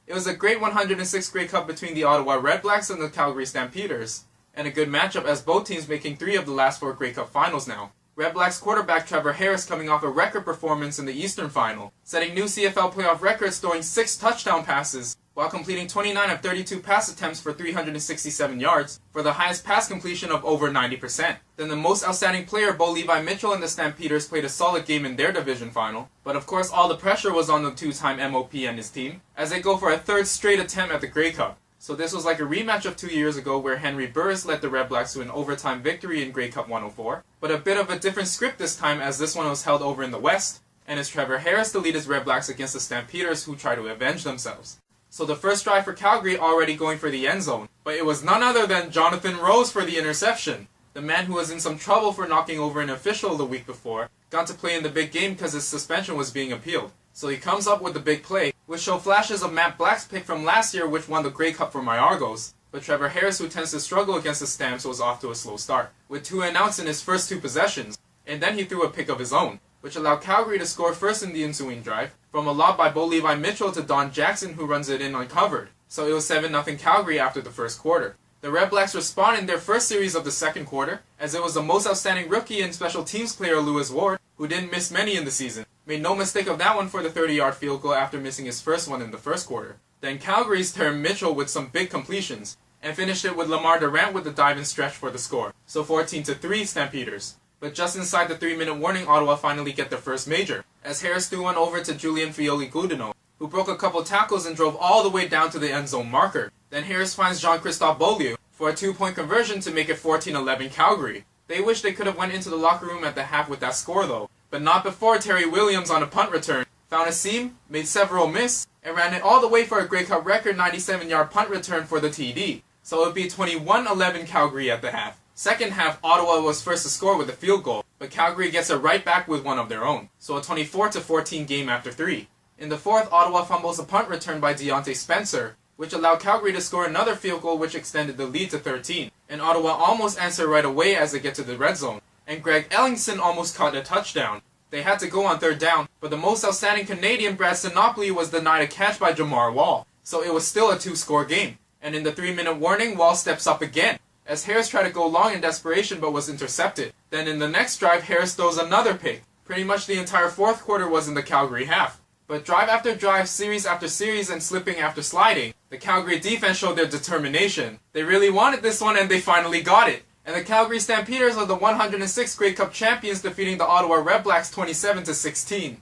It was a great 106th Grey Cup between the Ottawa Redblacks and the Calgary Stampeders, and a good matchup as both teams making 3 of the last 4 Grey Cup finals now. Redblacks quarterback Trevor Harris coming off a record performance in the Eastern Final, setting new CFL playoff records throwing 6 touchdown passes, while completing 29 of 32 pass attempts for 367 yards, for the highest pass completion of over 90%. Then the most outstanding player, Bo Levi Mitchell and the Stampeders, played a solid game in their division final, but of course all the pressure was on the 2-time MOP and his team, as they go for a 3rd straight attempt at the Grey Cup. So this was like a rematch of 2 years ago where Henry Burris led the Redblacks to an overtime victory in Grey Cup 104, but a bit of a different script this time as this one was held over in the West, and it's Trevor Harris to lead his Redblacks against the Stampeders who try to avenge themselves. So the first drive for Calgary already going for the end zone, but it was none other than Jonathan Rose for the interception. The man who was in some trouble for knocking over an official the week before got to play in the big game because his suspension was being appealed. So he comes up with the big play, which show flashes of Matt Black's pick from last year which won the Grey Cup for my Argos. But Trevor Harris, who tends to struggle against the Stamps, was off to a slow start, with 2 and outs in his first 2 possessions, and then he threw a pick of his own, which allowed Calgary to score first in the ensuing drive, from a lob by Bo Levi Mitchell to Don Jackson who runs it in uncovered. So it was 7-0 Calgary after the first quarter. The Redblacks respond in their first series of the second quarter, as it was the most outstanding rookie and special teams player Lewis Ward, who didn't miss many in the season, made no mistake of that one for the 30-yard field goal after missing his first one in the first quarter. Then Calgary's turned Mitchell with some big completions, and finished it with Lamar Durant with the dive and stretch for the score. So 14-3 Stampeders. But just inside the 3-minute warning, Ottawa finally get their first major, as Harris threw one over to Julian Fioli-Gudino, who broke a couple tackles and drove all the way down to the end zone marker. Then Harris finds Jean-Christophe Beaulieu for a 2-point conversion to make it 14-11 Calgary. They wish they could have went into the locker room at the half with that score though, but not before Terry Williams on a punt return found a seam, made several miss, and ran it all the way for a Grey Cup record 97-yard punt return for the TD. So it would be 21-11 Calgary at the half. Second half, Ottawa was first to score with a field goal, but Calgary gets it right back with one of their own, so a 24-14 game after 3. In the fourth, Ottawa fumbles a punt return by Deontay Spencer, which allowed Calgary to score another field goal which extended the lead to 13, and Ottawa almost answered right away as they get to the red zone, and Greg Ellingson almost caught a touchdown. They had to go on 3rd down, but the most outstanding Canadian, Brad Sinopoli, was denied a catch by Jamar Wall, so it was still a 2-score game. And in the 3-minute warning, Wall steps up again, as Harris tried to go long in desperation but was intercepted. Then in the next drive, Harris throws another pick. Pretty much the entire fourth quarter was in the Calgary half. But drive after drive, series after series, and slipping after sliding, the Calgary defense showed their determination. They really wanted this one and they finally got it. And the Calgary Stampeders are the 106th Grey Cup champions, defeating the Ottawa Redblacks 27-16.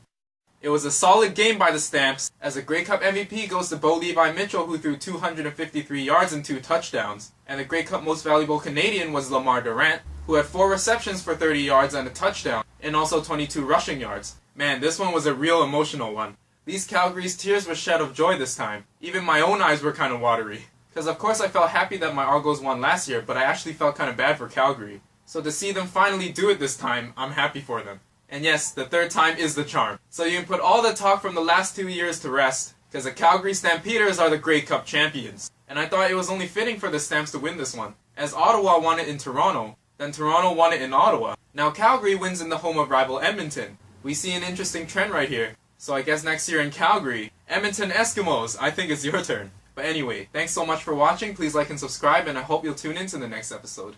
It was a solid game by the Stamps, as the Grey Cup MVP goes to Bo Levi Mitchell, who threw 253 yards and 2 touchdowns. And the Grey Cup Most Valuable Canadian was Lamar Durant, who had 4 receptions for 30 yards and a touchdown, and also 22 rushing yards. Man, this one was a real emotional one. These Calgary's tears were shed of joy this time. Even my own eyes were kind of watery. Because of course I felt happy that my Argos won last year, but I actually felt kind of bad for Calgary. So to see them finally do it this time, I'm happy for them. And yes, the 3rd time is the charm. So you can put all the talk from the last 2 years to rest, because the Calgary Stampeders are the Grey Cup champions. And I thought it was only fitting for the Stamps to win this one, as Ottawa won it in Toronto, then Toronto won it in Ottawa. Now Calgary wins in the home of rival Edmonton. We see an interesting trend right here. So I guess next year in Calgary, Edmonton Eskimos, I think it's your turn. But anyway, thanks so much for watching, please like and subscribe, and I hope you'll tune in to the next episode.